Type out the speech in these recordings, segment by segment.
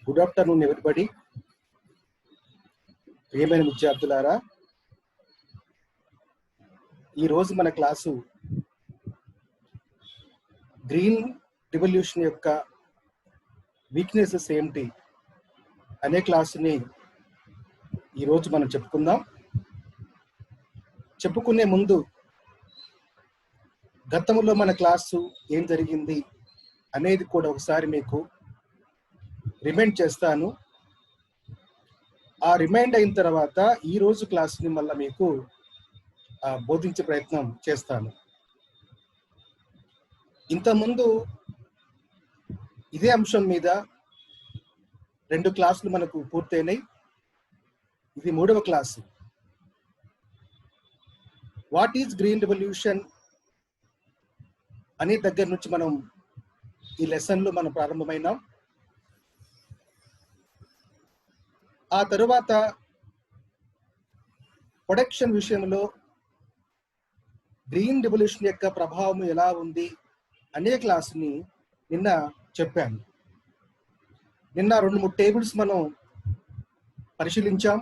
Good afternoon everybody. ప్రియమైన విద్యార్థులారా, ఈరోజు మన క్లాసు గ్రీన్ రివల్యూషన్ యొక్క వీక్నెసెస్ ఏమిటి అనే క్లాసుని ఈరోజు మనం చెప్పుకుందాం. చెప్పుకునే ముందు గతంలో మన క్లాసు ఏం జరిగింది అనేది కూడా ఒకసారి మీకు రిమైండ్ చేస్తాను. ఆ రిమైండ్ అయిన తర్వాత ఈరోజు క్లాస్ని మళ్ళీ మీకు బోధించే ప్రయత్నం చేస్తాను. ఇంతకుముందు ఇదే అంశం మీద 2 క్లాసులు మనకు పూర్తయినాయి. ఇది 3వ class. What is green revolution అనే దగ్గర నుంచి మనం ఈ లెసన్లో మనం ప్రారంభమైనాం. ఆ తరువాత ప్రొడక్షన్ విషయంలో గ్రీన్ రెవల్యూషన్ యొక్క ప్రభావం ఎలా ఉంది అనే క్లాసుని నిన్న చెప్పాను. నిన్న 2-3 టేబుల్స్ మనం పరిశీలించాం.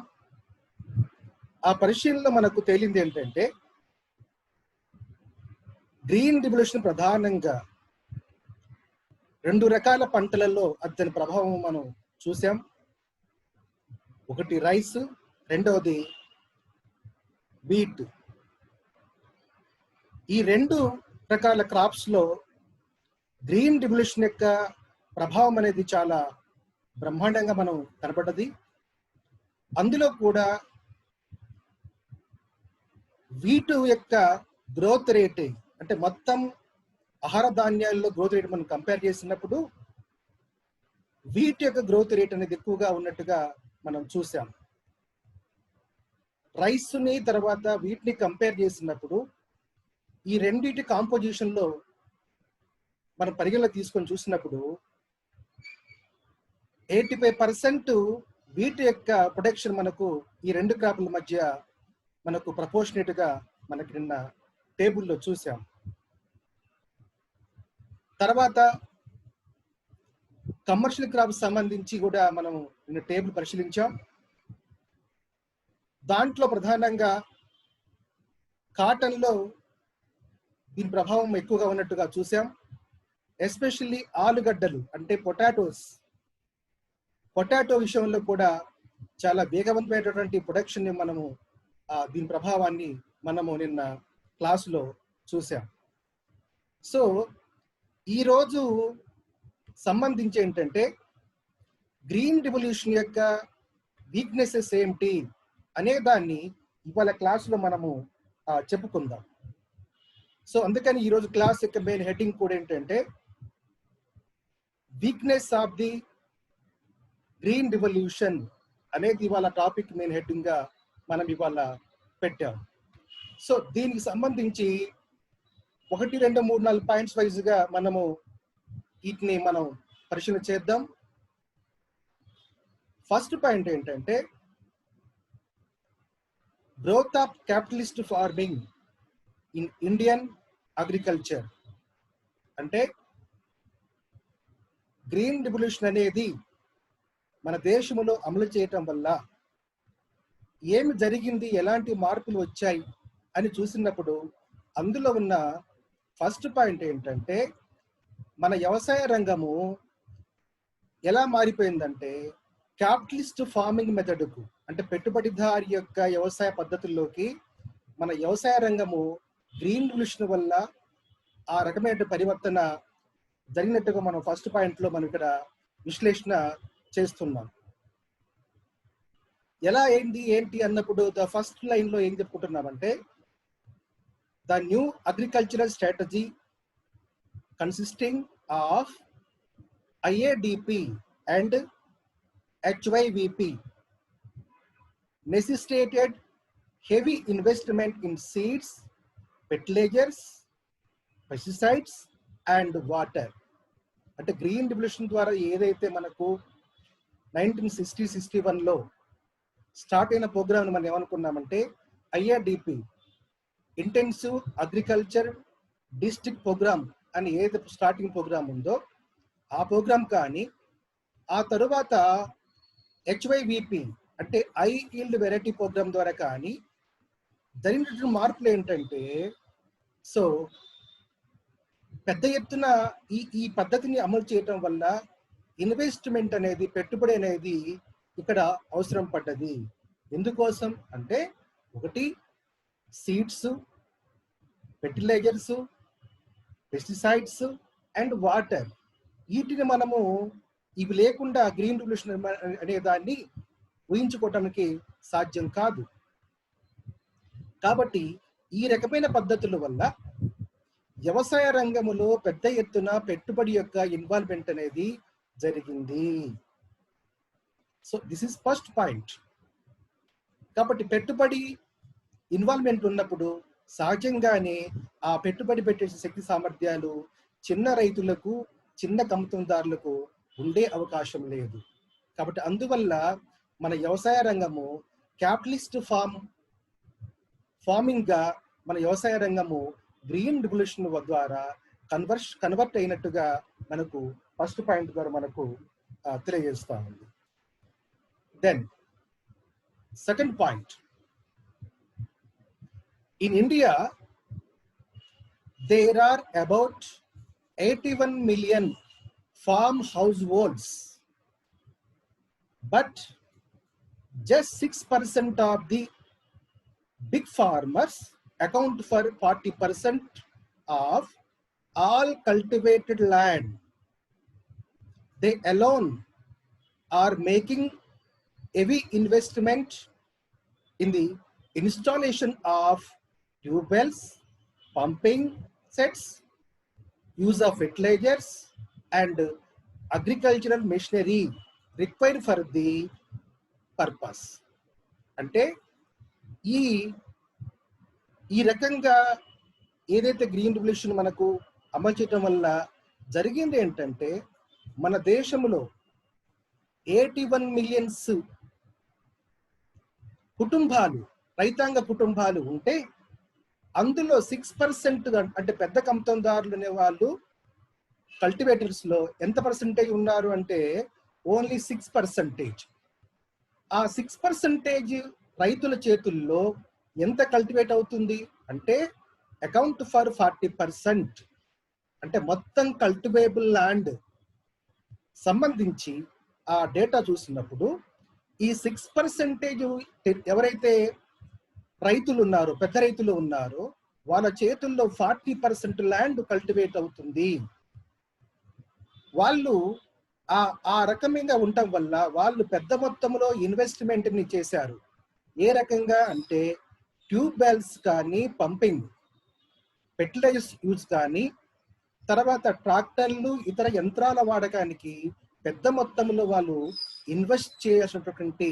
ఆ పరిశీలనలో మనకు తేలింది ఏంటంటే గ్రీన్ రెవల్యూషన్ ప్రధానంగా 2 రకాల పంటలలో దాని ప్రభావం మనం చూసాం. ఒకటి రైస్, రెండవది వీట్. ఈ 2 రకాల క్రాప్స్ లో గ్రీన్ రెవల్యూషన్ యొక్క ప్రభావం అనేది చాలా బ్రహ్మాండంగా మనం కనపడ్డది. అందులో కూడా వీట్ యొక్క గ్రోత్ రేట్, అంటే మొత్తం ఆహార ధాన్యాల్లో గ్రోత్ రేట్ మనం కంపేర్ చేసినప్పుడు వీట్ యొక్క గ్రోత్ రేట్ అనేది ఎక్కువగా ఉన్నట్టుగా మనం చూసాం. రైస్ని తర్వాత వీటిని కంపేర్ చేసినప్పుడు ఈ రెండింటి కాంపోజిషన్ లో మనం పరిగణలో తీసుకొని చూసినప్పుడు 85% వీటి యొక్క ప్రొడక్షన్ మనకు ఈ 2 క్రాపుల మధ్య మనకు ప్రపోర్షనేట్ గా మనకి నిన్న టేబుల్లో చూసాం. తర్వాత కమర్షియల్ క్రాప్ సంబంధించి కూడా మనం నిన్న టేబుల్ పరిశీలించాం. దాంట్లో ప్రధానంగా కాటన్లో దీని ప్రభావం ఎక్కువగా ఉన్నట్టుగా చూసాం. ఎస్పెషల్లీ ఆలుగడ్డలు అంటే పొటాటో విషయంలో కూడా చాలా వేగవంతమైనటువంటి ప్రొడక్షన్ మనము దీని ప్రభావాన్ని మనము నిన్న క్లాసులో చూసాం. సో ఈరోజు సంబంధించి ఏంటంటే గ్రీన్ రెవల్యూషన్ యొక్క వీక్నెసెస్ ఏమిటి అనే దాన్ని ఇవాళ క్లాసులో మనము చెప్పుకుందాం. సో అందుకని ఈరోజు క్లాస్ యొక్క మెయిన్ హెడ్డింగ్ కూడా ఏంటంటే weakness of the green revolution అనేది ఇవాళ టాపిక్ మెయిన్ హెడ్డింగ్ గా మనం ఇవాళ పెట్టాం. సో దీనికి సంబంధించి 1, 2, 3, 4 పాయింట్స్ వైజ్ గా మనము వీటిని మనం పరిశీలన చేద్దాం. ఫస్ట్ పాయింట్ ఏంటంటే growth of capitalist farming in Indian agriculture. అంటే గ్రీన్ రెవల్యూషన్ అనేది మన దేశంలో అమలు చేయటం వల్ల ఏమి జరిగింది, ఎలాంటి మార్పులు వచ్చాయి అని చూసినప్పుడు అందులో ఉన్న ఫస్ట్ పాయింట్ ఏంటంటే మన వ్యవసాయ రంగము ఎలా మారిపోయిందంటే క్యాపిటలిస్ట్ ఫార్మింగ్ మెథడ్కు, అంటే పెట్టుబడిదారి యొక్క వ్యవసాయ పద్ధతుల్లోకి మన వ్యవసాయ రంగము గ్రీన్ రెవల్యూషన్ వల్ల ఆ రకమైన పరివర్తన జరిగినట్టుగా మనం ఫస్ట్ పాయింట్లో మనం ఇక్కడ విశ్లేషణ చేస్తున్నాం. ఎలా ఏంటి అన్నప్పుడు ద ఫస్ట్ లైన్ లో ఏం చెప్పుకుంటున్నామంటే the new agricultural strategy consisting of IADP and HYVP necessitated heavy investment in seeds, fertilizers, pesticides and water. అంటే గ్రీన్ రెవల్యూషన్ ద్వారా ఏదైతే మనకు 1960-61లో స్టార్ట్ అయిన ప్రోగ్రామ్ మనం ఏమనుకున్నామంటే IADP, intensive agriculture district programme అని ఏదైతే స్టార్టింగ్ ప్రోగ్రామ్ ఉందో ఆ ప్రోగ్రామ్ కానీ ఆ తరువాత HYVP అంటే హై ఈల్డ్ వెరైటీ ప్రోగ్రామ్ ద్వారా కానీ జరిగినటువంటి మార్పులు ఏంటంటే, సో పెద్ద ఎత్తున ఈ పద్ధతిని అమలు చేయటం వల్ల ఇన్వెస్ట్మెంట్ అనేది, పెట్టుబడి అనేది ఇక్కడ అవసరం పడ్డది. ఎందుకోసం అంటే, ఒకటి seeds, fertilisers, pesticides and water. వీటిని మనము ఇవి లేకుండా గ్రీన్ రెవల్యూషన్ అనే దాన్ని ఊహించుకోవటానికి సాధ్యం కాదు. కాబట్టి ఈ రకమైన పద్ధతుల వల్ల వ్యవసాయ రంగంలో పెద్ద ఎత్తున పెట్టుబడి యొక్క ఇన్వాల్వ్మెంట్ అనేది జరిగింది. So this is first point. కాబట్టి పెట్టుబడి ఇన్వాల్వ్మెంట్ ఉన్నప్పుడు సహజంగానే ఆ పెట్టుబడి పెట్టే శక్తి సామర్థ్యాలు చిన్న రైతులకు, చిన్న కమతందారులకు ఉండే అవకాశం లేదు. కాబట్టి అందువల్ల మన వ్యవసాయ రంగము క్యాపిటలిస్ట్ ఫార్మింగ్ గా మన వ్యవసాయ రంగము గ్రీన్ రెవల్యూషన్ ద్వారా కన్వర్ట్ అయినట్టుగా మనకు ఫస్ట్ పాయింట్ ద్వారా మనకు తెలియజేస్తా ఉంది. Then second point, in India there are about 81 million farm households, but just 6% of the big farmers account for 40% of all cultivated land. They alone are making heavy investment in the installation of tube wells, pumping sets, use of fertilizers and agricultural machinery required for the purpose. అంటే ఈ రకంగా ఏదైతే green revolution మనకు అమలు చేయడం వల్ల జరిగింది ఏంటంటే, మన దేశంలో 81 మిలియన్స్ కుటుంబాలు, రైతాంగ కుటుంబాలు ఉంటే అందులో 6% అంటే పెద్ద కమతందారులు అనే వాళ్ళు కల్టివేటర్స్ లో ఎంత పర్సెంటేజ్ ఉన్నారు అంటే ఓన్లీ 6%. ఆ 6% రైతుల చేతుల్లో ఎంత కల్టివేట్ అవుతుంది అంటే అకౌంట్ ఫర్ 40%. అంటే మొత్తం కల్టివేబుల్ ల్యాండ్ సంబంధించి ఆ డేటా చూసినప్పుడు ఈ 6% ఎవరైతే రైతులు ఉన్నారో, పెద్ద రైతులు ఉన్నారో, వాళ్ళ చేతుల్లో 40% ల్యాండ్ కల్టివేట్ అవుతుంది. వాళ్ళు ఆ రకంగా ఉండటం వల్ల వాళ్ళు పెద్ద మొత్తంలో ఇన్వెస్ట్మెంట్ ని చేశారు. ఏ రకంగా అంటే ట్యూబ్ వెల్స్ కానీ, పంపింగ్, ఫెర్టిలైజర్స్ యూజ్ కానీ, తర్వాత ట్రాక్టర్లు, ఇతర యంత్రాల వాడకానికి పెద్ద మొత్తంలో వాళ్ళు ఇన్వెస్ట్ చేయాల్సినటువంటి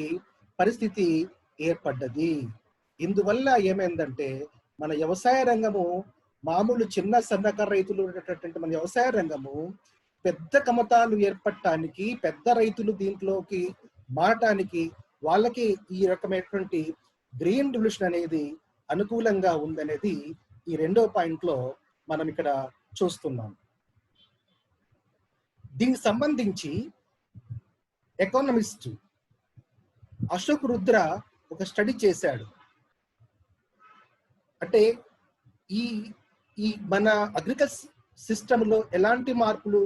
పరిస్థితి ఏర్పడ్డది. ఇందువల్ల ఏమైందంటే మన వ్యవసాయ రంగము, మామూలు చిన్న సన్నకారు రైతులు ఉన్నటువంటి మన వ్యవసాయ రంగము పెద్ద కమతాలు ఏర్పడటానికి, పెద్ద రైతులు దీంట్లోకి మారటానికి వాళ్ళకి ఈ రకమైనటువంటి గ్రీన్ రెవల్యూషన్ అనేది అనుకూలంగా ఉందనేది ఈ రెండో పాయింట్ లో మనం ఇక్కడ చూస్తున్నాం. దీనికి సంబంధించి ఎకానమిస్ట్ అశోక్ రుద్ర ఒక స్టడీ చేశాడు. అంటే ఈ మన అగ్రికల్చర్ సిస్టంలో ఎలాంటి మార్పులు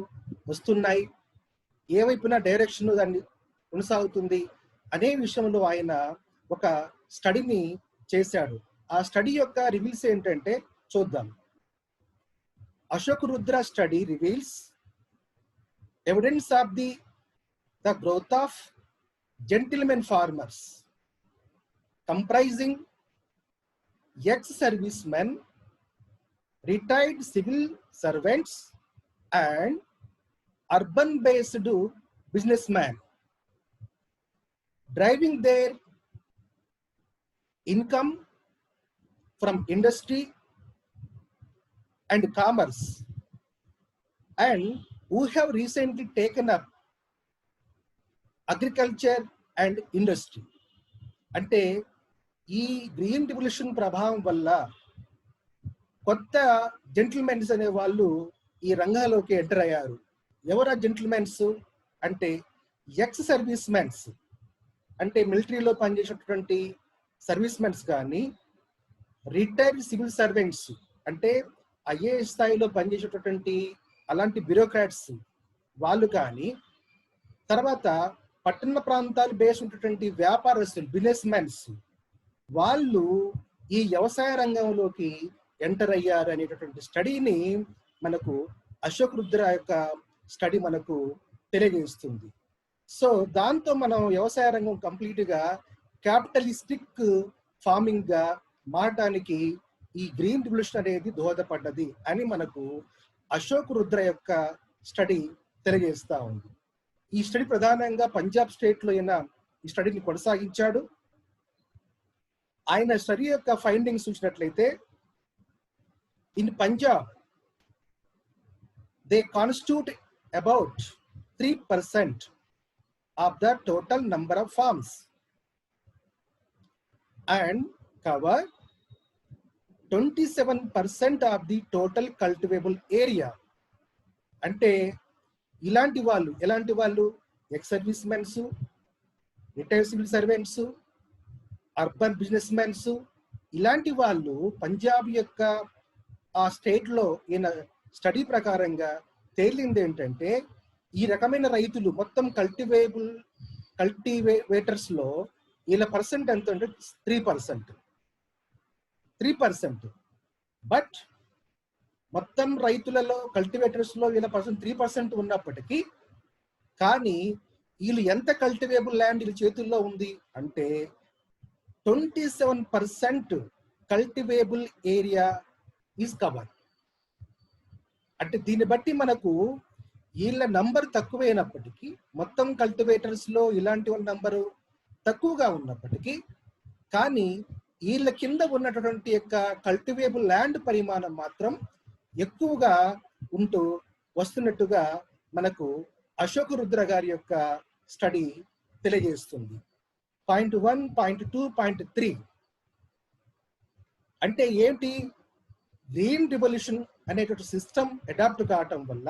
వస్తున్నాయి, ఏ వైపున డైరెక్షన్ దాన్ని కొనసాగుతుంది అనే విషయంలో ఆయన ఒక స్టడీని చేశాడు. ఆ స్టడీ యొక్క రివీల్స్ ఏంటంటే చూద్దాం. Ashok Rudra study reveals evidence of the growth of gentlemen farmers comprising ex-servicemen, retired civil servants and urban-based businessmen, driving their income from industry and commerce, and who have recently taken up agriculture and industry. అంటే ఈ green revolution ప్రభావం వల్ల కొత్త gentlemen's అనే వాళ్ళు ఈ రంగాల్లోకి enter అయ్యారు. ఎవరా జెంటిల్మెన్స్ అంటే ఎక్స్ సర్వీస్ మెన్స్ అంటే మిలిటరీలో పనిచేసేటటువంటి సర్వీస్ మెన్స్ కానీ, రిటైర్డ్ సివిల్ సర్వెంట్స్ అంటే ఐఏఎస్ స్థాయిలో పనిచేసేటటువంటి అలాంటి బ్యూరోక్రాట్స్ వాళ్ళు కానీ, తర్వాత పట్టణ ప్రాంతాలు బేస్ ఉన్నటువంటి వ్యాపారస్తులు బిజినెస్ మెన్స్ వాళ్ళు ఈ వ్యవసాయ రంగంలోకి ఎంటర్ అయ్యారు అనేటటువంటి స్టడీని మనకు అశోక్ రుద్ర యొక్క స్టడీ మనకు తెలియజేస్తుంది. సో దాంతో మనం వ్యవసాయ రంగం కంప్లీట్గా క్యాపిటలిస్టిక్ ఫార్మింగ్ గా మారడానికి ఈ గ్రీన్ రివల్యూషన్ అనేది దోహదపడ్డది అని మనకు అశోక్ రుద్ర యొక్క స్టడీ తెలియజేస్తా ఉంది. ఈ స్టడీ ప్రధానంగా పంజాబ్ స్టేట్ లో అయిన ఈ స్టడీని కొనసాగించాడు. ఆయన స్టడీ యొక్క ఫైండింగ్స్ చూసినట్లయితే, in Punjab they constitute about 3% of the total number of farms and cover 27% of the total cultivable area. అంటే ఇలాంటి వాళ్ళు ఎలాంటి వాళ్ళు? Ex service mens, retired civil servants, urban business mens, ఇలాంటి వాళ్ళు పంజాబ్ యొక్క ఆ స్టేట్లో ఈయన స్టడీ ప్రకారంగా తేలింది ఏంటంటే, ఈ రకమైన రైతులు మొత్తం కల్టివేటర్స్ లో వీళ్ళ పర్సెంట్ ఎంత అంటే 3%. బట్ మొత్తం రైతులలో కల్టివేటర్స్ లో వీళ్ళ పర్సెంట్ 3% ఉన్నప్పటికీ కానీ వీళ్ళు ఎంత కల్టివేబుల్ ల్యాండ్ వీళ్ళ చేతుల్లో ఉంది అంటే 27% కల్టివేబుల్ ఏరియా ఈజ్ కవర్. అంటే దీన్ని బట్టి మనకు వీళ్ళ నంబర్ తక్కువైనప్పటికీ, మొత్తం కల్టివేటర్స్ లో ఇలాంటి వాళ్ళ నంబరు తక్కువగా ఉన్నప్పటికీ కానీ వీళ్ళ కింద ఉన్నటువంటి యొక్క కల్టివేబుల్ ల్యాండ్ పరిమాణం మాత్రం ఎక్కువగా ఉంటూ వస్తున్నట్టుగా మనకు అశోక్ రుద్ర గారి యొక్క స్టడీ తెలియజేస్తుంది. పాయింట్ 1, పాయింట్ 2, పాయింట్ 3 అంటే ఏంటి? గ్రీన్ రివల్యూషన్ అనేటువంటి సిస్టమ్ అడాప్ట్ కావటం వల్ల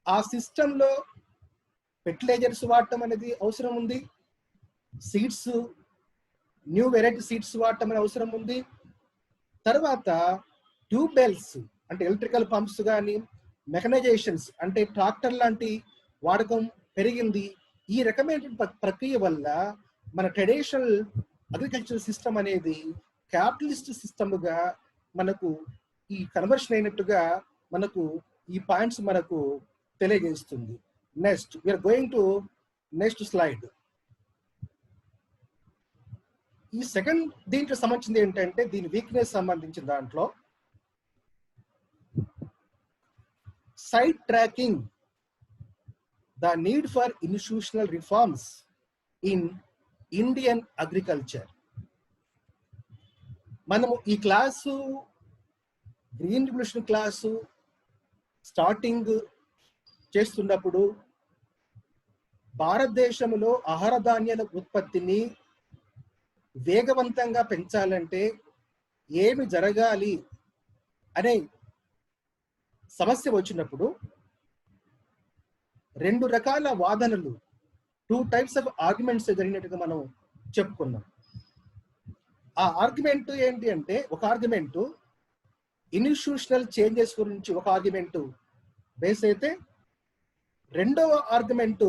ఆ సిస్టంలో ఫెర్టిలైజర్స్ వాడటం అనేది అవసరం ఉంది, సీడ్స్, న్యూ వెరైటీ సీడ్స్ వాడటం అనేది అవసరం ఉంది. తర్వాత ట్యూబెల్స్ అంటే ఎలక్ట్రికల్ పంప్స్ కానీ, మెకనైజేషన్స్ అంటే ట్రాక్టర్ లాంటి వాడకం పెరిగింది. ఈ రకమైన ప్రక్రియ వల్ల మన ట్రెడిషనల్ అగ్రికల్చర్ సిస్టమ్ అనేది క్యాపిటలిస్ట్ సిస్టమ్గా మనకు ఈ కన్వర్షన్ అయినట్టుగా మనకు ఈ పాయింట్స్ మనకు తెలియజేస్తుంది. Next we're going to next slide. ఈ సెకండ్ దీంట్లో సంబంధించింది ఏంటంటే, దీని వీక్నెస్ సంబంధించిన దాంట్లో side tracking the need for institutional reforms in Indian agriculture. మనము ఈ class green revolution class starting చేస్తున్నప్పుడు భారతదేశంలో ఆహార ధాన్యాల ఉత్పత్తిని వేగవంతంగా పెంచాలంటే ఏమి జరగాలి అనే సమస్య వచ్చినప్పుడు 2 రకాల వాదనలు, 2 types ఆఫ్ ఆర్గ్యుమెంట్స్ జరిగినట్టుగా మనం చెప్పుకున్నాం. ఆ ఆర్గ్యుమెంట్ ఏంటి అంటే, ఒక ఆర్గ్యుమెంటు ఇన్స్టిట్యూషనల్ చేంజెస్ గురించి ఒక ఆర్గ్యుమెంటు బేస్ అయితే, రెండవ ఆర్గ్యుమెంటు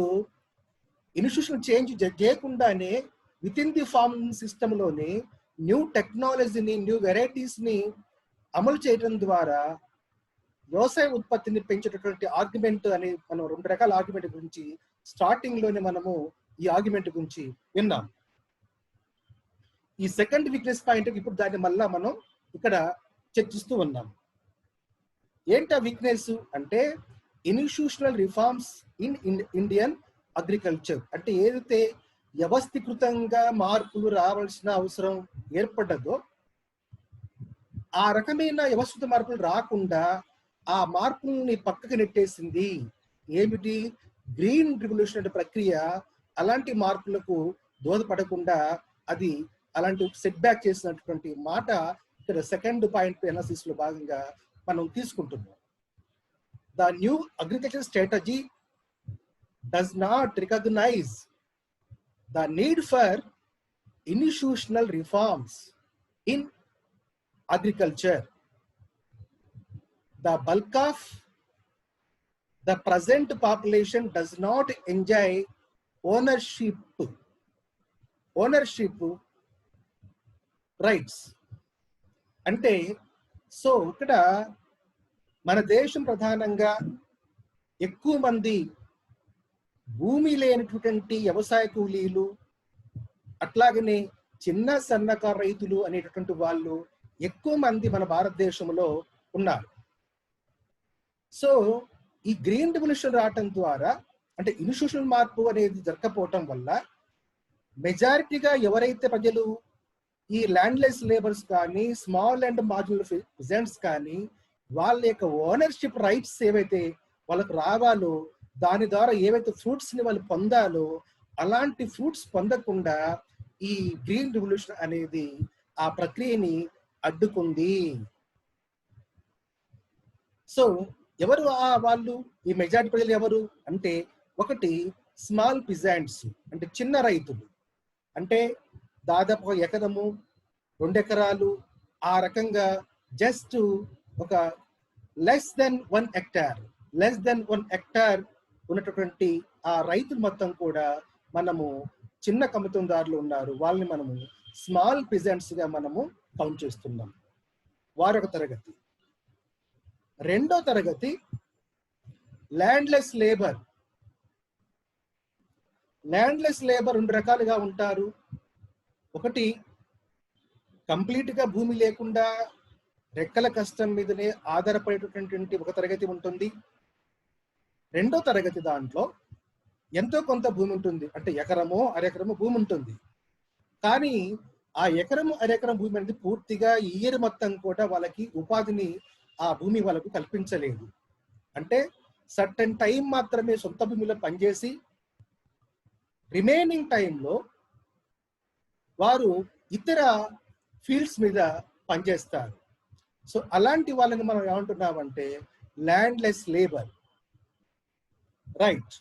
ఇన్స్టిట్యూషనల్ చేంజ్ చేయకుండానే విత్ ఇన్ ది ఫార్మింగ్ సిస్టంలోని న్యూ టెక్నాలజీని, న్యూ వెరైటీస్ని అమలు చేయడం ద్వారా వ్యవసాయ ఉత్పత్తిని పెంచేటటువంటి ఆర్గ్యుమెంట్ అని మనం 2 రకాల ఆర్గ్యుమెంట్ గురించి స్టార్టింగ్ లోనే మనము ఈ ఆర్గ్యుమెంట్ గురించి విన్నాం. ఈ సెకండ్ వీక్నెస్ పాయింట్ ఇప్పుడు దాన్ని మళ్ళా మనం ఇక్కడ చర్చిస్తూ ఉన్నాం. ఏంటి ఆ వీక్నెస్ అంటే, institutional reforms in Indian agriculture. అంటే ఏదైతే వ్యవస్థీకృతంగా మార్పులు రావాల్సిన అవసరం ఏర్పడ్డదో ఆ రకమైన వ్యవస్థిత మార్పులు రాకుండా ఆ మార్పుల్ని పక్కకు నెట్టేసింది ఏమిటి? గ్రీన్ రివల్యూషన్ అనే ప్రక్రియ అలాంటి మార్పులకు దోహదపడకుండా అది అలాంటి సెట్ బ్యాక్ చేసినటువంటి మాట ఇక్కడ సెకండ్ పాయింట్ ఎనాలిసిస్ లో భాగంగా మనం తీసుకుంటున్నాం. The new agriculture strategy does not recognize the need for institutional reforms in agriculture. The bulk of the present population does not enjoy ownership rights. అంటే సో ఇక్కడ మన దేశం ప్రధానంగా ఎక్కువ మంది భూమి లేనటువంటి వ్యవసాయ కూలీలు, అట్లాగనే చిన్న సన్నకారు రైతులు అనేటటువంటి వాళ్ళు ఎక్కువ మంది మన భారతదేశంలో ఉన్నారు. సో ఈ గ్రీన్ రెవల్యూషన్ రావటం ద్వారా, అంటే ఇన్స్టిట్యూషనల్ మార్పు అనేది జరగకపోవటం వల్ల మెజారిటీగా ఎవరైతే ప్రజలు ఈ ల్యాండ్లెస్ లేబర్స్ కానీ, స్మాల్ అండ్ మార్జినల్ పెజెంట్స్ కానీ, వాళ్ళ యొక్క ఓనర్షిప్ రైట్స్ ఏవైతే వాళ్ళకు రావాలో, దాని ద్వారా ఏవైతే ఫ్రూట్స్ ని వాళ్ళు పొందాలో అలాంటి ఫ్రూట్స్ పొందకుండా ఈ గ్రీన్ రెవల్యూషన్ అనేది ఆ ప్రక్రియని అడ్డుకుంది. సో ఎవరు వాళ్ళు ఈ మెజారిటీ ప్రజలు ఎవరు అంటే, ఒకటి స్మాల్ పిజెంట్స్ అంటే చిన్న రైతులు, అంటే దాదాపు 1 ఎకరము 2 ఎకరాలు ఆ రకంగా జస్ట్ ఒక లెస్ దెన్ 1 హెక్టార్ ఉన్నటువంటి ఆ రైతులు మొత్తం కూడా మనము చిన్న కమితందారులు ఉన్నారు, వాళ్ళని మనము స్మాల్ పిజెంట్స్ గా మనము కౌంట్ చేస్తున్నాం. వారొక తరగతి. రెండో తరగతి ల్యాండ్లెస్ లేబర్. ల్యాండ్లెస్ లేబర్ 2 రకాలుగా ఉంటారు. ఒకటి కంప్లీట్ గా భూమి లేకుండా రెక్కల కష్టం మీదనే ఆధారపడేటటువంటి ఒక తరగతి ఉంటుంది. రెండో తరగతి దాంట్లో ఎంతో కొంత భూమి ఉంటుంది, అంటే ఎకరమో అరెకరమో భూమి ఉంటుంది. కానీ ఆ ఎకరము అరెకరం భూమి అనేది పూర్తిగా ఇయర్ మొత్తం కూడా వాళ్ళకి ఉపాధిని ఆ భూమి వాళ్ళకు కల్పించలేదు. అంటే సర్టెన్ టైం మాత్రమే సొంత భూమిలో పనిచేసి రిమైనింగ్ టైంలో వారు ఇతర ఫీల్డ్స్ మీద పనిచేస్తారు. సో అలాంటి వాళ్ళని మనం ఏమంటున్నామంటే landless labour. Right.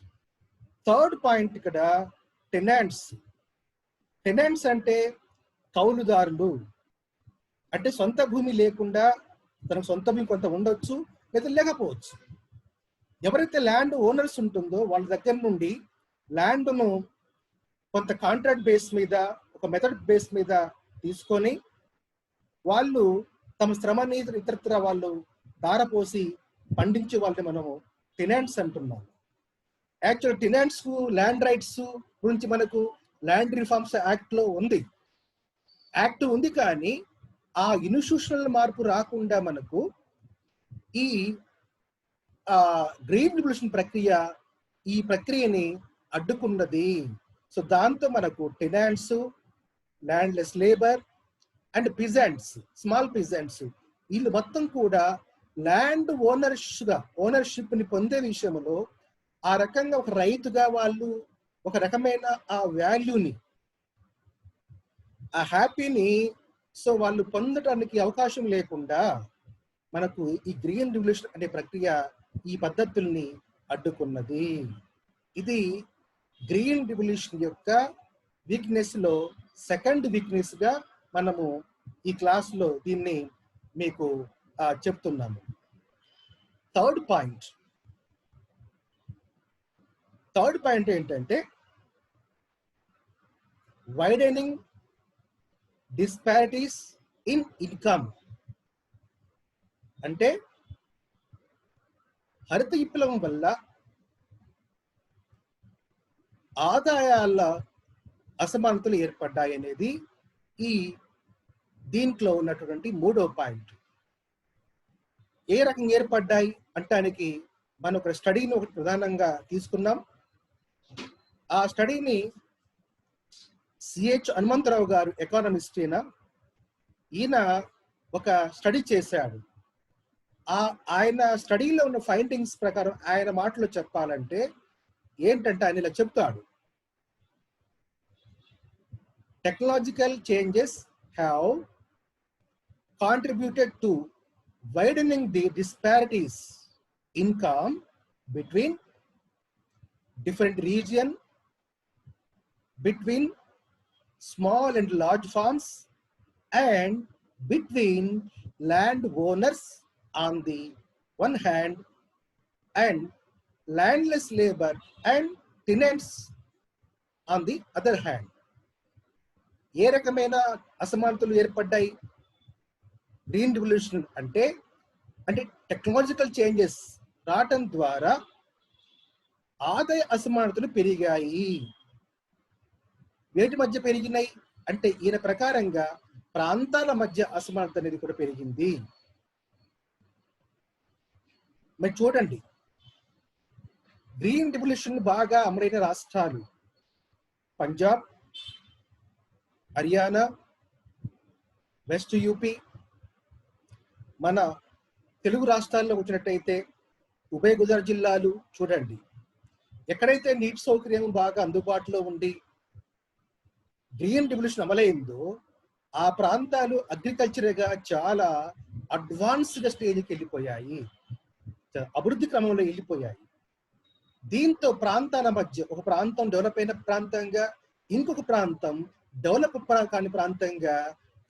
Third point ఇక్కడ టెనెంట్స్. టెనెంట్స్ అంటే కౌలుదారులు, అంటే సొంత భూమి లేకుండా తనకు సొంత భూమి కొంత ఉండొచ్చు లేదా లేకపోవచ్చు. ఎవరైతే ల్యాండ్ ఓనర్స్ ఉంటుందో వాళ్ళ దగ్గర నుండి ల్యాండ్ను కొంత కాంట్రాక్ట్ బేస్ మీద, ఒక మెథడ్ బేస్ మీద తీసుకొని వాళ్ళు తమ శ్రమని ఇతరత్ర వాళ్ళు ధారపోసి పండించే వాళ్ళని మనము టెనెంట్స్ అంటున్నాం. యాక్చువల్ టెనెంట్స్ ల్యాండ్ రైట్స్ గురించి మనకు ల్యాండ్ రిఫార్మ్స్ యాక్ట్ లో ఉంది, కానీ ఆ ఇన్స్టిట్యూషనల్ మార్పు రాకుండా మనకు ఈ గ్రీన్ రెవల్యూషన్ ప్రక్రియ ఈ ప్రక్రియని అడ్డుకున్నది. సో దాంతో మనకు tenants, landless labour and peasants, small peasants, వీళ్ళు మొత్తం కూడా ల్యాండ్ ఓనర్షిప్ ని పొందే విషయంలో ఆ రకంగా ఒక రైతుగా వాళ్ళు ఒక రకమైన ఆ వాల్యూని, ఆ హ్యాపీని సో వాళ్ళు పొందడానికి అవకాశం లేకుండా మనకు ఈ గ్రీన్ రెవల్యూషన్ అనే ప్రక్రియ ఈ పద్ధతుల్ని అడ్డుకున్నది. ఇది గ్రీన్ రెవల్యూషన్ యొక్క వీక్నెస్ లో సెకండ్ వీక్నెస్ గా మనము ఈ క్లాస్ లో దీన్ని మీకు చెప్తున్నాము. థర్డ్ పాయింట్ ఏంటంటే వైడెనింగ్ డిస్పారిటీస్ ఇన్ ఇన్కమ్. అంటే హరిత విప్లవం వల్ల ఆదాయాల అసమానతలు ఏర్పడ్డాయి అనేది ఈ దీంట్లో ఉన్నటువంటి మూడో పాయింట్. ఏ రకంగా ఏర్పడ్డాయి అంటానికి మనం ఒక స్టడీని ఒకటి ప్రధానంగా తీసుకున్నాం. ఆ స్టడీని సిహెచ్ హనుమంతరావు గారు ఎకానమిస్ట్ ఈయన ఒక స్టడీ చేశాడు. ఆయన స్టడీలో ఉన్న ఫైండింగ్స్ ప్రకారం ఆయన మాటలో చెప్పాలంటే ఏంటంటే ఆయన ఇలా చెప్తాడు, technological changes have contributed to widening the disparities income between different region between small and large farms and between landowners on the one hand and landless labor and tenants on the other hand. ఏ రకమైన అసమానతలు ఏర్పడ్డాయి? Green revolution అంటే technological changes రావటం ద్వారా ఆదాయ అసమానతలు పెరిగాయి. వేటి మధ్య పెరిగినాయి అంటే ఈయన ప్రకారంగా ప్రాంతాల మధ్య అసమానత అనేది కూడా పెరిగింది. మరి చూడండి, గ్రీన్ రెవల్యూషన్ బాగా అమలైన రాష్ట్రాలు పంజాబ్, హర్యానా, వెస్ట్ యూపీ. మన తెలుగు రాష్ట్రాల్లో వచ్చినట్టయితే ఉభయ గోదావరి జిల్లాలు చూడండి, ఎక్కడైతే నీటి సౌకర్యం బాగా అందుబాటులో ఉండి గ్రీన్ రెవల్యూషన్ అమలైందో ఆ ప్రాంతాలు అగ్రికల్చర్గా చాలా అడ్వాన్స్డ్ స్టేజ్కి వెళ్ళిపోయాయి, అభివృద్ధి క్రమంలో వెళ్ళిపోయాయి. దీంతో ప్రాంతాల మధ్య ఒక ప్రాంతం డెవలప్ అయిన ప్రాంతంగా ఇంకొక ప్రాంతం డెవలప్ కాని ప్రాంతంగా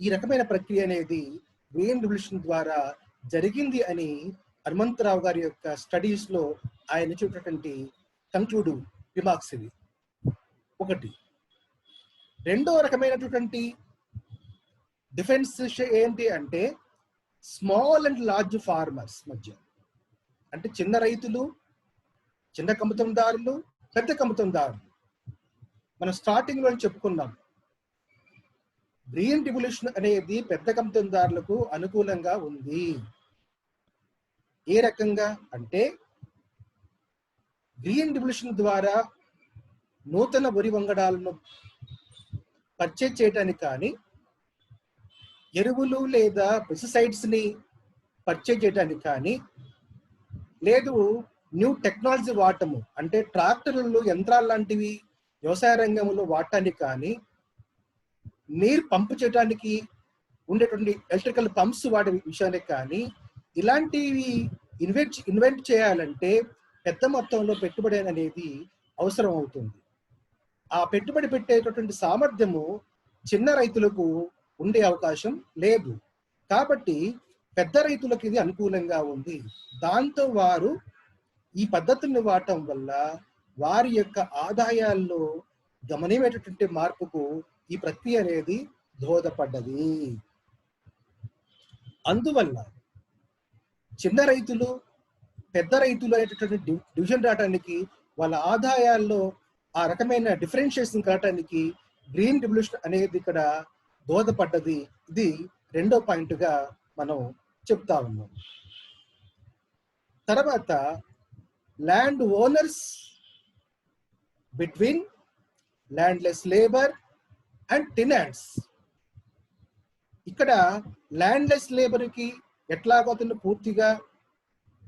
ఈ రకమైన ప్రక్రియ అనేది గ్రీన్ రెవల్యూషన్ ద్వారా జరిగింది అని హనుమంతరావు గారి యొక్క స్టడీస్ లో ఆయన చూసినటువంటి కన్క్లూడ్ రిమార్క్స్ ఇవి. ఒకటి. రెండో రకమైనటువంటి డిఫరెన్స్ ఏంటి అంటే స్మాల్ అండ్ లార్జ్ ఫార్మర్స్ మధ్య, అంటే చిన్న రైతులు, చిన్న కమతందారులు, పెద్ద కమతందారులు. మనం స్టార్టింగ్ లో చెప్పుకున్నాం, గ్రీన్ రెవల్యూషన్ అనేది పెద్ద కమతందారులకు అనుకూలంగా ఉంది. ఏ రకంగా అంటే గ్రీన్ రెవల్యూషన్ ద్వారా నూతన వరి వంగడాలను పర్చేజ్ చేయడానికి కానీ, ఎరువులు లేదా పెస్టిసైడ్స్ ని పర్చేజ్ చేయడానికి కానీ, లేదు న్యూ టెక్నాలజీ వాడటము అంటే ట్రాక్టర్లు, యంత్రాలు లాంటివి వ్యవసాయ రంగంలో వాడటానికి కానీ, నీరు పంపు చేయడానికి ఉండేటువంటి ఎలక్ట్రికల్ పంప్స్ వాడే విషయానికి కానీ, ఇలాంటివి ఇన్వెంట్ చేయాలంటే పెద్ద మొత్తంలో పెట్టుబడి అనేది అవసరం అవుతుంది. ఆ పెట్టుబడి పెట్టేటటువంటి సామర్థ్యము చిన్న రైతులకు ఉండే అవకాశం లేదు. కాబట్టి పెద్ద రైతులకు ఇది అనుకూలంగా ఉంది. దాంతో వారు ఈ పద్ధతుల్ని వాడటం వల్ల వారి యొక్క ఆదాయాల్లో గమనీయమైనటువంటి మార్పుకు ఈ ప్రక్రియ అనేది దోహదపడ్డది. అందువల్ల చిన్న రైతులు, పెద్ద రైతులు అనేటటువంటి డివిజన్ రావడానికి, వాళ్ళ ఆదాయాల్లో ఆ రకమైన డిఫరెన్షియేషన్ కావడానికి గ్రీన్ రెవల్యూషన్ అనేది ఇక్కడ దోహదపడ్డది. ఇది రెండో పాయింట్ గా మనం చెప్తా ఉన్నాం. తర్వాత land owners between landless labour and tenants. ఇక్కడ ల్యాండ్లెస్ లేబర్ కి ఎట్లాగో అతను పూర్తిగా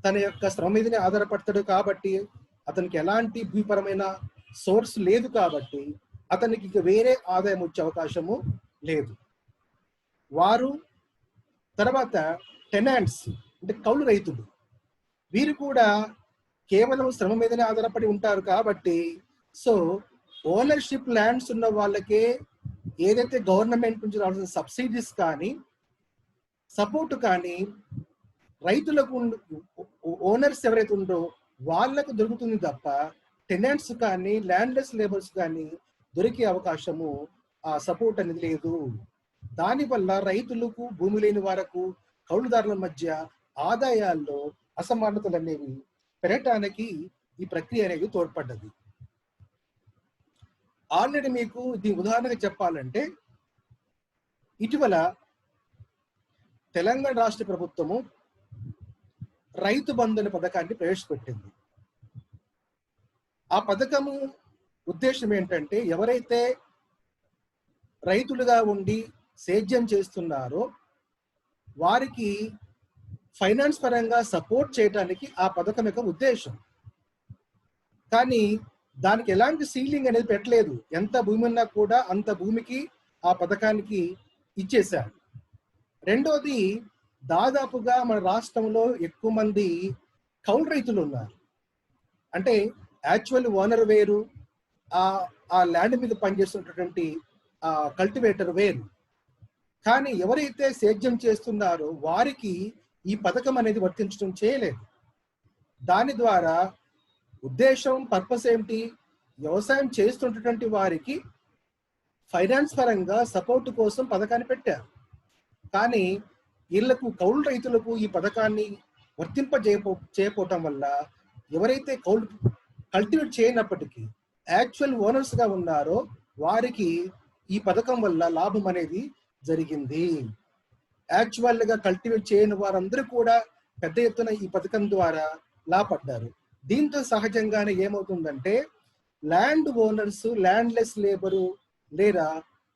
తన యొక్క శ్రమ మీదనే ఆధారపడతాడు కాబట్టి అతనికి ఎలాంటి భూపరమైన సోర్స్ లేదు కాబట్టి అతనికి ఇక వేరే ఆదాయం వచ్చే అవకాశము లేదు. వారు తర్వాత టెనెంట్స్ అంటే కౌలు రైతులు, వీరు కూడా కేవలం శ్రమ మీదనే ఆధారపడి ఉంటారు కాబట్టి సో ఓనర్షిప్ ల్యాండ్స్ ఉన్న వాళ్ళకే ఏదైతే గవర్నమెంట్ నుంచి రావాల్సిన సబ్సిడీస్ కానీ, సపోర్ట్ కానీ రైతులకు ఓనర్స్ ఎవరైతే ఉందో వాళ్ళకు దొరుకుతుంది తప్ప టెనెంట్స్ కానీ ల్యాండ్లెస్ లేబర్స్ కానీ దొరికే అవకాశము ఆ సపోర్ట్ అనేది లేదు. దానివల్ల రైతులకు, భూమి లేని వారికి, కౌలుదారుల మధ్య ఆదాయాల్లో అసమానతలు అనేవి పెరగటానికి ఈ ప్రక్రియ అనేది తోడ్పడ్డది. ఆల్రెడీ మీకు దీని ఉదాహరణగా చెప్పాలంటే ఇటీవల తెలంగాణ రాష్ట్ర ప్రభుత్వము రైతు బంధు అనే పథకాన్ని ప్రవేశపెట్టింది. ఆ పథకము ఉద్దేశం ఏంటంటే ఎవరైతే రైతులుగా ఉండి సేద్యం చేస్తున్నారో వారికి ఫైనాన్స్ పరంగా సపోర్ట్ చేయడానికి ఆ పథకం యొక్క ఉద్దేశం. కానీ దానికి ఎలాంటి సీలింగ్ అనేది పెట్టలేదు. ఎంత భూమి ఉన్నా కూడా అంత భూమికి ఆ పథకానికి ఇచ్చేశారు. రెండోది, దాదాపుగా మన రాష్ట్రంలో ఎక్కువ మంది కౌలు రైతులు ఉన్నారు. అంటే యాక్చువల్ ఓనర్ వేరు, ఆ ఆ ల్యాండ్ మీద పనిచేస్తున్నటువంటి కల్టివేటర్ వేరు. కానీ ఎవరైతే సేద్యం చేస్తున్నారో వారికి ఈ పథకం అనేది వర్తించడం చేయలేదు. దాని ద్వారా ఉద్దేశం, పర్పస్ ఏంటి? వ్యవసాయం చేస్తున్నటువంటి వారికి ఫైనాన్స్ పరంగా సపోర్ట్ కోసం పథకాన్ని పెట్టారు. కానీ వీళ్లకు కౌలు రైతులకు ఈ పథకాన్ని చేయకపోవటం వల్ల ఎవరైతే కల్టివేట్ చేయనప్పటికీ యాక్చువల్ ఓనర్స్ గా ఉన్నారో వారికి ఈ పథకం వల్ల లాభం అనేది జరిగింది. యాక్చువల్ గా కల్టివేట్ చేయని వారందరూ కూడా పెద్ద ఎత్తున ఈ పథకం ద్వారా లాభపడ్డారు. దీంతో సహజంగానే ఏమవుతుందంటే ల్యాండ్ ఓనర్స్, ల్యాండ్లెస్ లేబరు లేదా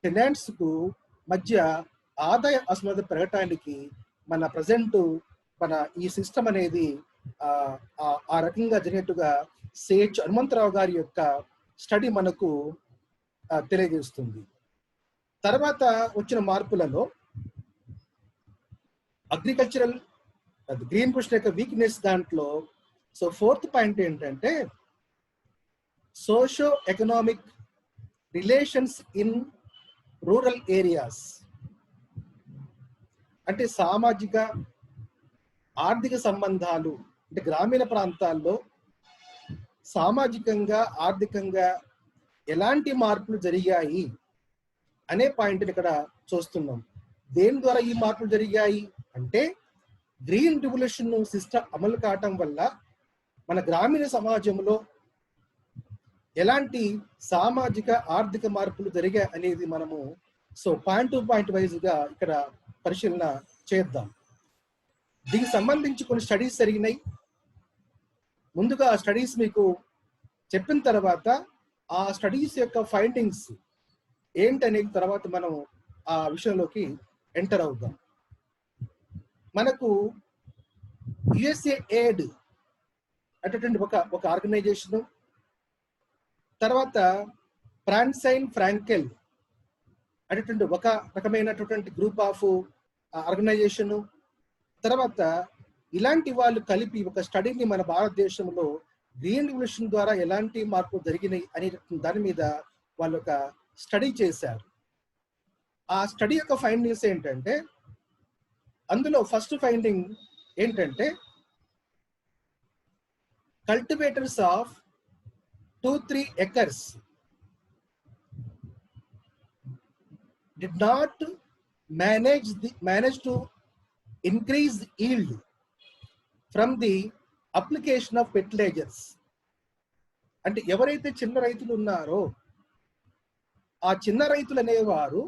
టెనెంట్స్ కు మధ్య ఆదాయ అసమర్థ పెరగటానికి మన ప్రజెంట్ ఈ సిస్టమ్ అనేది ఆ రకంగా జరిగినట్టుగా సేజ్ హనుమంతరావు గారి యొక్క స్టడీ మనకు తెలియజేస్తుంది. తర్వాత వచ్చిన మార్పులలో అగ్రికల్చరల్ గ్రీన్ బుష్ యొక్క వీక్నెస్ దాంట్లో ఫోర్త్ పాయింట్ ఏంటంటే socio economic relations in rural areas. అంటే సామాజిక ఆర్థిక సంబంధాలు, అంటే గ్రామీణ ప్రాంతాల్లో సామాజికంగా ఆర్థికంగా ఎలాంటి మార్పులు జరిగాయి అనే పాయింట్ని ఇక్కడ చూస్తున్నాం. దేని ద్వారా ఈ మార్పులు జరిగాయి అంటే గ్రీన్ రివల్యూషన్ సిస్టమ్ అమలు కావటం వల్ల మన గ్రామీణ సమాజంలో ఎలాంటి సామాజిక ఆర్థిక మార్పులు జరిగాయి అనేది మనము పాయింట్ టు పాయింట్ వైజ్ గా ఇక్కడ పరిశీలన చేద్దాం. దీనికి సంబంధించి కొన్ని స్టడీస్ జరిగినాయి. ముందుగా ఆ స్టడీస్ మీకు చెప్పిన తర్వాత ఆ స్టడీస్ యొక్క ఫైండింగ్స్ ఏంటనేది తర్వాత మనం ఆ విషయంలోకి ఎంటర్ అవుదాం. మనకు యుఎస్ఏ ఎయిడ్ అటువంటి ఒక ఆర్గనైజేషను, తర్వాత ఫ్రాన్సైన్ ఫ్రాంకెల్ అనేటువంటి ఒక రకమైనటువంటి గ్రూప్ ఆఫ్ ఆర్గనైజేషను, తర్వాత ఇలాంటి వాళ్ళు కలిపి ఒక స్టడీని మన భారతదేశంలో గ్రీన్ రివల్యూషన్ ద్వారా ఎలాంటి మార్పులు జరిగినాయి అనే దాని మీద వాళ్ళు ఒక స్టడీ చేశారు. ఆ స్టడీ యొక్క ఫైండింగ్స్ ఏంటంటే, అందులో ఫస్ట్ ఫైండింగ్ ఏంటంటే cultivators of 2-3 acres did not manage to increase yield from the application of fertilizers. అంటే ఎవరైతే చిన్న రైతులు ఉన్నారో ఆ చిన్న రైతులు అనేవారు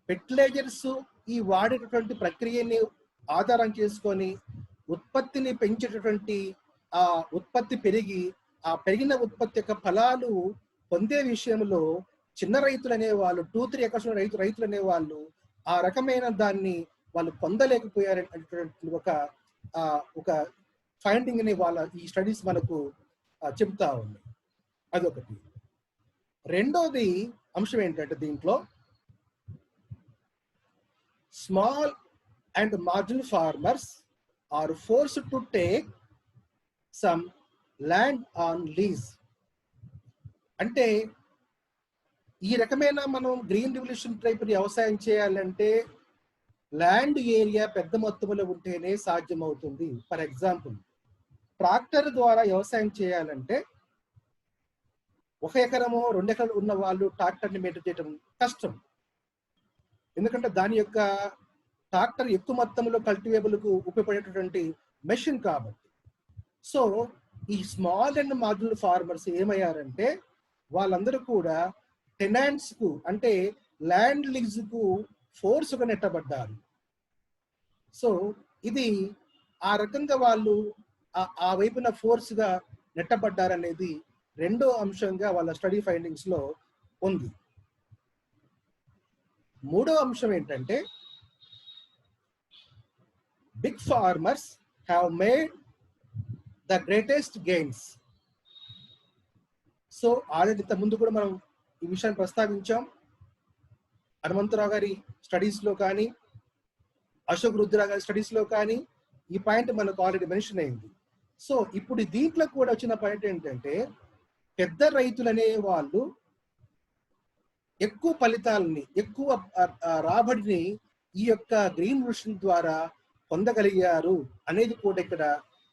ఫెర్టిలైజర్స్ ఈ వాడేటటువంటి ప్రక్రియని ఆధారం చేసుకొని ఉత్పత్తిని పెంచేటటువంటి ఆ ఉత్పత్తి పెరిగి ఆ పెరిగిన ఉత్పత్తి యొక్క ఫలాలు పొందే విషయంలో చిన్న రైతులు అనేవాళ్ళు 2-3 acres రైతులు అనేవాళ్ళు ఆ రకమైన దాన్ని వాళ్ళు పొందలేకపోయారు అనేటువంటి ఒక ఫైండింగ్ ని వాళ్ళ ఈ స్టడీస్ మనకు చెప్తా ఉంది. అదొకటి. రెండోది అంశం ఏంటంటే దీంట్లో small and marginal farmers are forced to take some land on lease. అంటే ఈ రకమైన మనం గ్రీన్ రివల్యూషన్ టైప్ వ్యవసాయం చేయాలంటే ల్యాండ్ ఏరియా పెద్ద మొత్తంలో ఉంటేనే సాధ్యం అవుతుంది. ఫర్ ఎగ్జాంపుల్ ట్రాక్టర్ ద్వారా వ్యవసాయం చేయాలంటే 1 ఎకరమో 2 ఎకరాలు ఉన్న వాళ్ళు ట్రాక్టర్ని మెయింటైన్ చేయడం కష్టం. ఎందుకంటే దాని యొక్క ట్రాక్టర్ ఎక్కువ మొత్తంలో కల్టివేబుల్కు ఉపయోగపడేటటువంటి మెషిన్ కాబట్టి. సో ఈ స్మాల్ అండ్ మార్జినల్ ఫార్మర్స్ ఏమయ్యారంటే వాళ్ళందరూ కూడా టెనాంట్స్ కు అంటే ల్యాండ్ లీజ్ కు ఫోర్స్గా నెట్టబడ్డారు. సో ఇది ఆ రకంగా వాళ్ళు ఆ వైపున ఫోర్స్గా నెట్టబడ్డారనేది రెండో అంశంగా వాళ్ళ స్టడీ ఫైండింగ్స్ లో ఉంది. మూడో అంశం ఏంటంటే big farmers have made the greatest gains. So already ఇంత ముందు కూడా మనం ఈ విషయాన్ని ప్రస్తావించాం. హనుమంతరావు గారి స్టడీస్ లో కానీ అశోక్ రుద్ర గారి స్టడీస్ లో కానీ ఈ పాయింట్ మనకు ఆల్రెడీ మెన్షన్ అయింది. సో ఇప్పుడు దీంట్లో కూడా వచ్చిన పాయింట్ ఏంటంటే, పెద్ద రైతులు అనే వాళ్ళు ఎక్కువ ఫలితాలని, ఎక్కువ రాబడిని ఈ యొక్క గ్రీన్ రెవల్యూషన్ ద్వారా పొందగలిగారు అనేది కూడా ఇక్కడ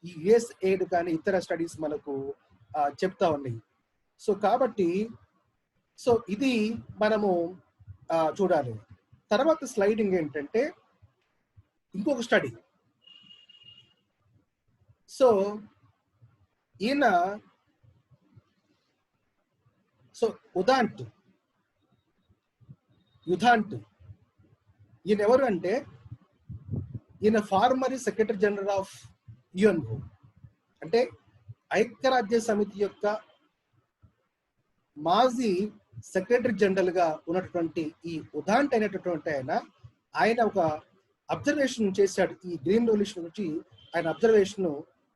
ఈ యుఎస్ఏడ్ కానీ ఇతర స్టడీస్ మనకు చెప్తా ఉన్నాయి. సో కాబట్టి సో ఇది మనము చూడాలి. తర్వాత స్లైడింగ్ ఏంటంటే ఇంకొక స్టడీ. సో ఈయన యుధాంట్ ఈయన ఎవరు అంటే, ఈయన farmer secretary general of UNO, అంటే ఐక్యరాజ్య సమితి యొక్క మాజీ సెక్రటరీ జనరల్ గా ఉన్నటువంటి ఈ ఉదాంట్ అయినటువంటి ఆయన ఒక అబ్జర్వేషన్ చేశాడు. ఈ గ్రీన్ రెవల్యూషన్ గురించి ఆయన అబ్జర్వేషన్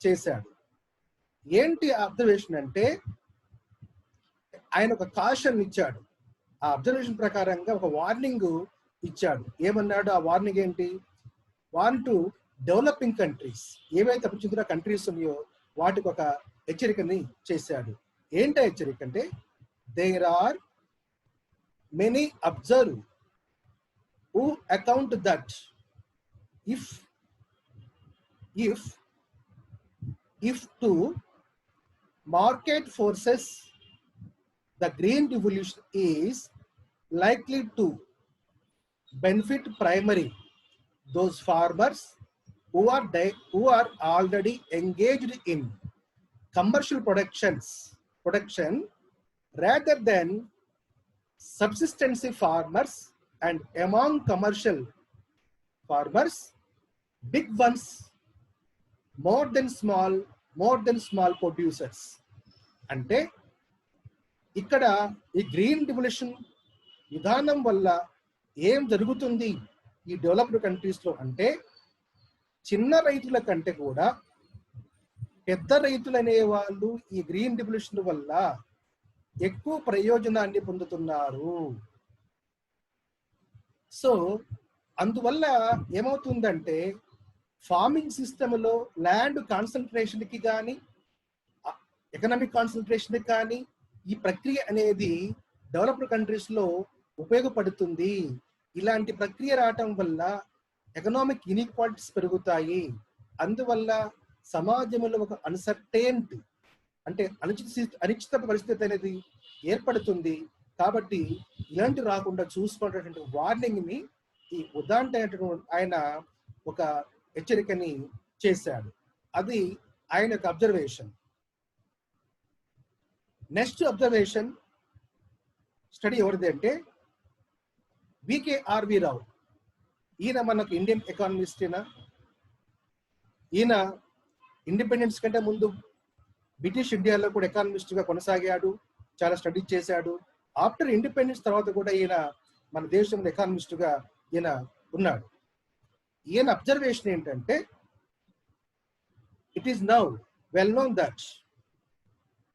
చేశాడు. ఏంటి అబ్జర్వేషన్ అంటే, ఆయన ఒక కాషన్ ఇచ్చాడు. ఆ అబ్జర్వేషన్ ప్రకారంగా ఒక వార్నింగ్ ఇచ్చాడు. ఏమన్నాడు? ఆ వార్నింగ్ ఏంటి? టు డెవలపింగ్ కంట్రీస్, ఏవైతే అభివృద్ధి చెందిన కంట్రీస్ ఉన్నాయో వాటికి ఒక హెచ్చరికని చేశాడు. ఏంటి హెచ్చరిక అంటే, there are many observe who account that if to market forces, the green revolution is likely to benefit primary those farmers who are already engaged in commercial production rather than subsistence farmers, and among commercial farmers, big ones more than small producers. అంటే ఇక్కడ ఈ green revolution విధానం వల్ల ఏం జరుగుతుంది ఈ developed countries లో అంటే, చిన్న రైతుల కంటే కూడా పెద్ద రైతులు అనే వాళ్ళు ఈ గ్రీన్ రెవల్యూషన్ వల్ల ఎక్కువ ప్రయోజనాన్ని పొందుతున్నారు. సో అందువల్ల ఏమవుతుందంటే, ఫార్మింగ్ సిస్టంలో ల్యాండ్ కాన్సన్ట్రేషన్కి కానీ ఎకనామిక్ కాన్సన్ట్రేషన్కి కానీ ఈ ప్రక్రియ అనేది డెవలప్డ్ కంట్రీస్లో ఉపయోగపడుతుంది. ఇలాంటి ప్రక్రియ రావటం వల్ల ఎకనామిక్ ఇన్ఈక్వాలిటీస్ పెరుగుతాయి. అందువల్ల సమాజంలో ఒక అన్సర్టైనిటీ, అంటే అనిశ్చిత పరిస్థితి అనేది ఏర్పడుతుంది. కాబట్టి ఇలాంటి రాకుండా చూసుకునేటువంటి వార్నింగ్ ని ఈ ఉదాంట్ ఆయన ఒక హెచ్చరికని చేశాడు. అది ఆయన యొక్క అబ్జర్వేషన్. నెక్స్ట్ అబ్జర్వేషన్ స్టడీ ఎవరిది అంటే వికేఆర్వి రావు. ఈయన మనకు ఇండియన్ ఎకానమిస్ట్. ఈయన ఇండిపెండెన్స్ కంటే ముందు బ్రిటిష్ ఇండియాలో కూడా ఎకానమిస్ట్ గా కొనసాగాడు, చాలా స్టడీ చేశాడు. ఆఫ్టర్ ఇండిపెండెన్స్ తర్వాత కూడా ఈయన మన దేశంలో ఎకానమిస్ట్ గా ఈయన ఉన్నాడు. ఈయన అబ్జర్వేషన్ ఏంటంటే, it is now well known that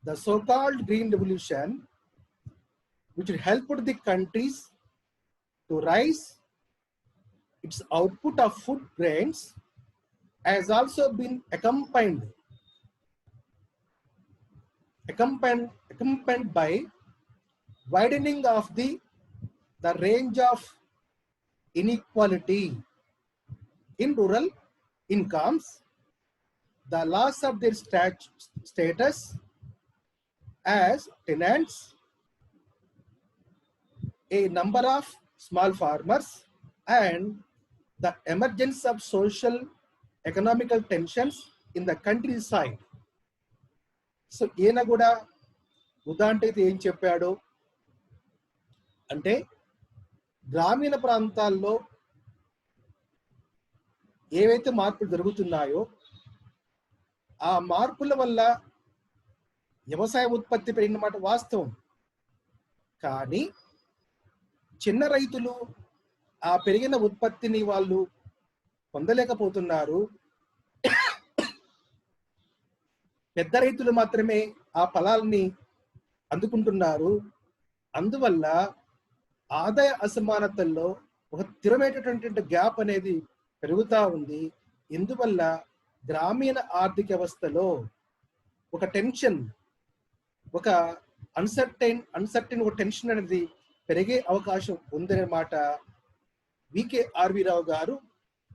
the so called green revolution which helped the countries to rise its output of food grains has also been accompanied by widening of the range of inequality in rural incomes, the loss of their status as tenants, a number of small farmers, and the emergence of social economical tensions in the countryside. So ఈయన కూడా ఉదాంట్ అయితే ఏం చెప్పాడు అంటే, గ్రామీణ ప్రాంతాల్లో ఏవైతే మార్పులు జరుగుతున్నాయో ఆ మార్పుల వల్ల వ్యవసాయ ఉత్పత్తి పెరిగిన మాట వాస్తవం. కానీ చిన్న రైతులు ఆ పెరిగిన ఉత్పత్తిని వాళ్ళు పొందలేకపోతున్నారు. పెద్ద రైతులు మాత్రమే ఆ ఫలాల్ని అందుకుంటున్నారు. అందువల్ల ఆదాయ అసమానతల్లో ఒక స్థిరమైనటువంటి గ్యాప్ అనేది పెరుగుతూ ఉంది. ఇందువల్ల గ్రామీణ ఆర్థిక వ్యవస్థలో ఒక టెన్షన్, ఒక అన్సర్టైన్ ఒక టెన్షన్ అనేది పెరిగే అవకాశం ఉందనే మాట వికే.ఆర్వి రావు గారు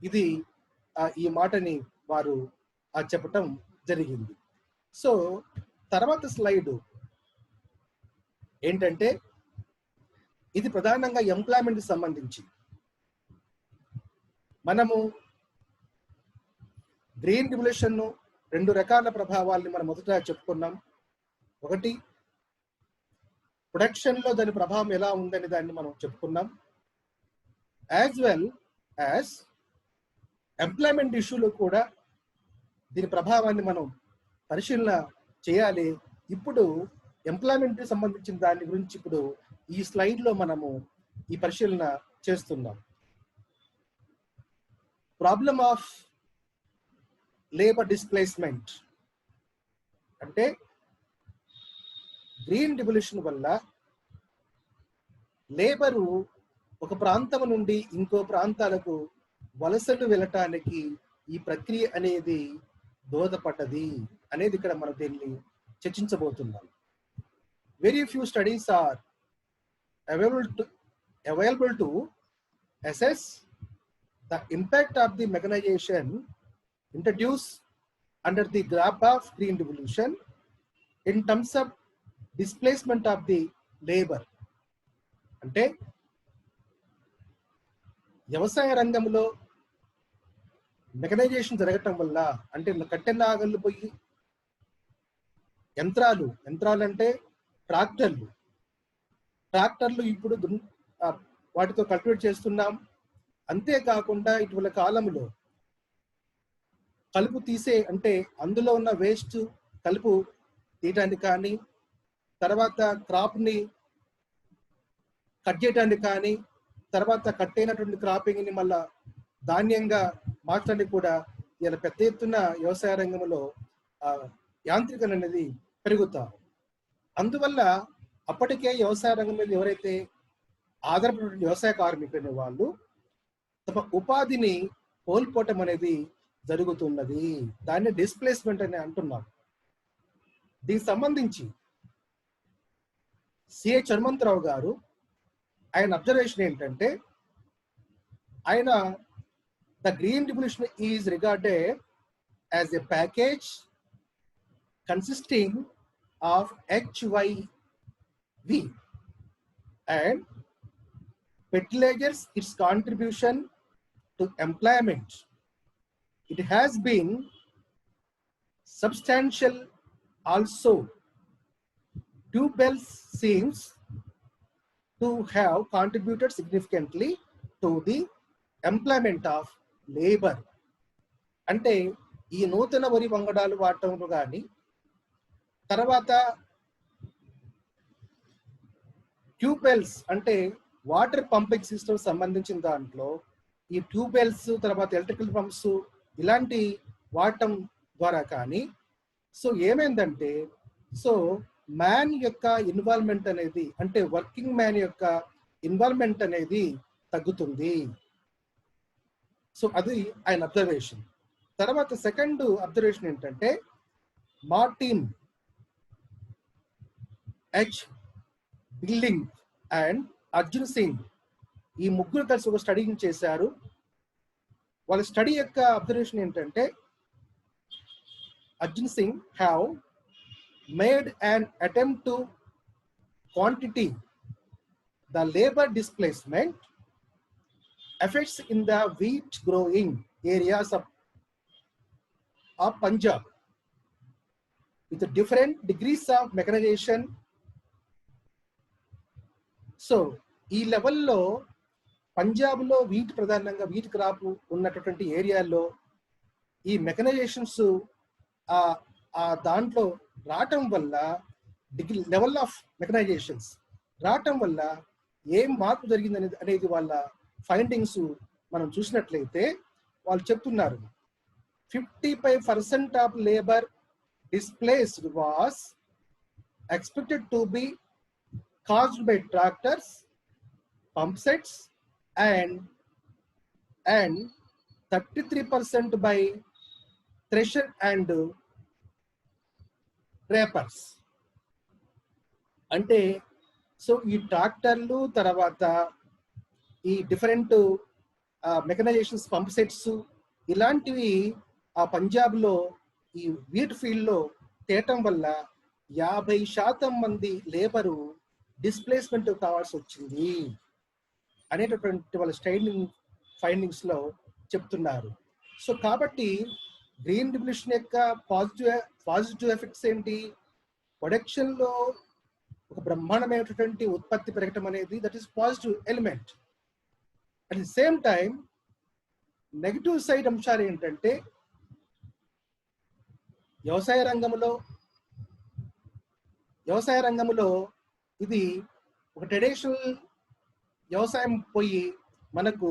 ఇది ఈ మాటని వారు చెప్పటం జరిగింది. సో తర్వాత స్లైడ్ ఏంటంటే ఇది ప్రధానంగా ఎంప్లాయ్మెంట్ కి సంబంధించి. మనము గ్రీన్ రివల్యూషన్ 2 రకాల ప్రభావాల్ని మనం మొదట చెప్పుకున్నాం. ఒకటి ప్రొడక్షన్ లో దాని ప్రభావం ఎలా ఉందని దాన్ని మనం చెప్పుకున్నాం. యాజ్ వెల్ యాజ్ ఎంప్లాయ్మెంట్ ఇష్యూలో కూడా దీని ప్రభావాన్ని మనం పరిశీలన చేయాలి. ఇప్పుడు ఎంప్లాయ్మెంట్ కి సంబంధించిన దాని గురించి ఇప్పుడు ఈ స్లైడ్ లో మనము ఈ పరిశీలన చేస్తున్నాం. ప్రాబ్లమ్ ఆఫ్ లేబర్ డిస్ప్లేస్మెంట్ అంటే గ్రీన్ రివల్యూషన్ వల్ల లేబరు ఒక ప్రాంతం నుండి ఇంకో ప్రాంతాలకు వలసలు వెళ్ళటానికి ఈ ప్రక్రియ అనేది దోహదపడ్డది అనేది ఇక్కడ మనం దీన్ని చర్చించబోతున్నాం. Very few studies are available to assess the impact of the mechanization introduced under the grab of green revolution in terms of displacement of the labor. అంటే వ్యవసాయ రంగంలో మెకనైజేషన్ జరగటం వల్ల, అంటే కట్టె నాగళ్ళు పోయి యంత్రాలు అంటే ట్రాక్టర్లు ఇప్పుడు వాటితో కల్టివేట్ చేస్తున్నాం. అంతేకాకుండా ఇటీవల కాలంలో కలుపు తీసే, అంటే అందులో ఉన్న వేస్ట్ కలుపు తీయటానికి కానీ, తర్వాత క్రాప్ని కట్ చేయడానికి కానీ, తర్వాత కట్ అయినటువంటి క్రాపింగ్ని మళ్ళా ధాన్యంగా మార్చడానికి కూడా ఇలా పెద్ద ఎత్తున వ్యవసాయ రంగంలో యాంత్రికత అనేది పెరుగుతారు. అందువల్ల అప్పటికే వ్యవసాయ రంగం మీద ఎవరైతే ఆధారపడిన వ్యవసాయ కార్మికులైన వాళ్ళు తమ ఉపాధిని కోల్పోవటం అనేది జరుగుతున్నది. దాన్ని డిస్ప్లేస్మెంట్ అని అంటున్నాం. దీనికి సంబంధించి సిహెచ్ హనుమంతరావు గారు ఆయన అబ్జర్వేషన్ ఏంటంటే, ఆయన the green revolution is regarded as a package consisting of HYV and fertilizers its contribution to employment. It has been substantial also. Tubells seems to have contributed significantly to the employment of labor. అంటే ఈ నూతన వరి వంగడాలు వాడటం కానీ, తర్వాత ట్యూబెల్స్ అంటే water pumping system సంబంధించిన దాంట్లో ఈ ట్యూబెల్స్, తర్వాత ఎలక్ట్రికల్ పంప్స్ ఇలాంటి వాడటం ద్వారా కానీ, సో ఏమైందంటే, సో మ్యాన్ యొక్క ఇన్వాల్వ్మెంట్ అనేది, అంటే వర్కింగ్ మ్యాన్ యొక్క ఇన్వాల్వ్మెంట్ అనేది తగ్గుతుంది. సో అది ఆయన అబ్జర్వేషన్. తర్వాత సెకండ్ అబ్జర్వేషన్ ఏంటంటే, Martin H billing and Arjun Singh ఈ ముగ్గురు కలిసి ఒక స్టడీని చేశారు. వాళ్ళ స్టడీ యొక్క అబ్జర్వేషన్ ఏంటంటే, Arjun Singh have made an attempt to quantity the labour displacement effects in the wheat growing areas of Punjab with different degrees of mechanisation. So ఈ లెవెల్లో పంజాబ్లో ప్రధానంగా వీట్ క్రాప్ ఉన్నటువంటి ఏరియాల్లో ఈ మెకనైజేషన్స్ దాంట్లో రావటం వల్ల, లెవెల్ ఆఫ్ మెకనైజేషన్స్ రావటం వల్ల ఏం మార్పు జరిగింది అనేది వాళ్ళ ఫైండింగ్స్ మనం చూసినట్లయితే వాళ్ళు చెప్తున్నారు. 55% of labour displaced was expected to be caused by tractors, pump sets, and 33% by thresher and రేపర్స్. అంటే సో ఈ ట్రాక్టర్లు, తర్వాత ఈ డిఫరెంట్ మెకనైజేషన్స్, పంప్ సెట్స్ ఇలాంటివి ఆ పంజాబ్లో ఈ వీట్ ఫీల్డ్లో తేయటం వల్ల 50% మంది లేబరు డిస్ప్లేస్మెంట్ కావాల్సి వచ్చింది అనేటటువంటి వాళ్ళ ఫైండింగ్స్ లో చెప్తున్నారు. సో కాబట్టి గ్రీన్ రివల్యూషన్ యొక్క పాజిటివ్ ఎఫెక్ట్స్ ఏంటి? ప్రొడక్షన్ లో ఒక బ్రహ్మాండమైనటువంటి ఉత్పత్తి పెరగటం అనేది that is positive element. At the same time negative side అంశాలు ఏంటంటే వ్యవసాయ రంగంలో ఇది ఒక ట్రెడిషనల్ వ్యవసాయం పోయి మనకు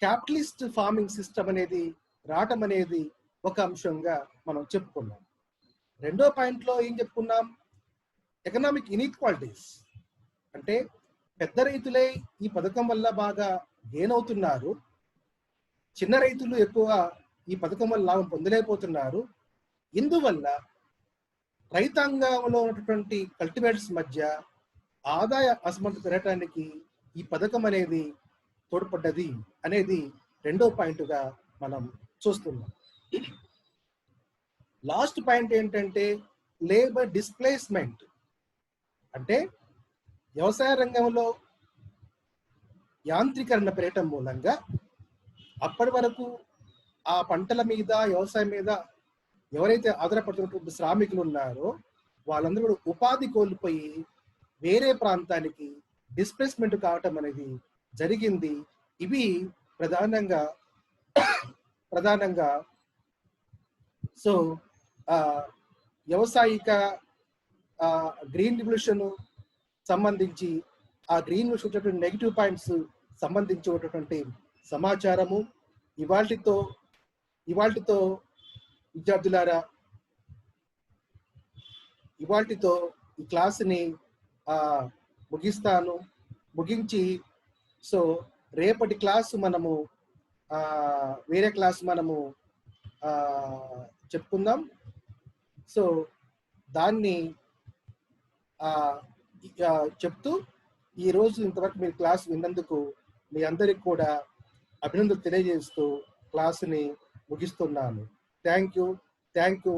క్యాపిటలిస్ట్ ఫార్మింగ్ సిస్టమ్ అనేది రావటం అనేది ఒక అంశంగా మనం చెప్పుకున్నాం. రెండో పాయింట్లో ఏం చెప్పుకున్నాం? Economic inequalities. అంటే పెద్ద రైతులే ఈ పథకం వల్ల బాగా గెయిన్ అవుతున్నారు, చిన్న రైతులు ఎక్కువ ఈ పథకం వల్ల లాభం పొందలేకపోతున్నారు. ఇందువల్ల రైతాంగంలో ఉన్నటువంటి కల్టివేటర్స్ మధ్య ఆదాయ అసమర్థత పెరగటానికి ఈ పథకం అనేది తోడ్పడ్డది అనేది రెండో పాయింట్గా మనం చూస్తున్నాం. లాస్ట్ పాయింట్ ఏంటంటే లేబర్ డిస్ప్లేస్మెంట్. అంటే వ్యవసాయ రంగంలో యాంత్రీకరణ పెరగటం మూలంగా అప్పటి వరకు ఆ పంటల మీద, వ్యవసాయం మీద ఎవరైతే ఆధారపడుతున్నటువంటి శ్రామికులు ఉన్నారో వాళ్ళందరూ కూడా ఉపాధి కోల్పోయి వేరే ప్రాంతానికి డిస్ప్లేస్మెంట్ కావటం అనేది జరిగింది. ఇవి ప్రధానంగా సో వ్యవసాయిక గ్రీన్ రివల్యూషన్ సంబంధించి ఆ గ్రీన్ రివల్యూషన్ నెగిటివ్ పాయింట్స్ సంబంధించినటువంటి సమాచారము ఇవాల్టితో విద్యార్థులారా, ఇవాల్టితో ఈ క్లాసుని ముగించి సో రేపటి క్లాసు మనము వేరే క్లాసు మనము చెప్పుకుందాం. సో దాన్ని చెప్తూ ఈరోజు ఇంతవరకు మీరు క్లాసు విన్నందుకు మీ అందరికి కూడా అభినందనలు తెలియజేస్తూ క్లాసుని ముగిస్తున్నాను. Thank you.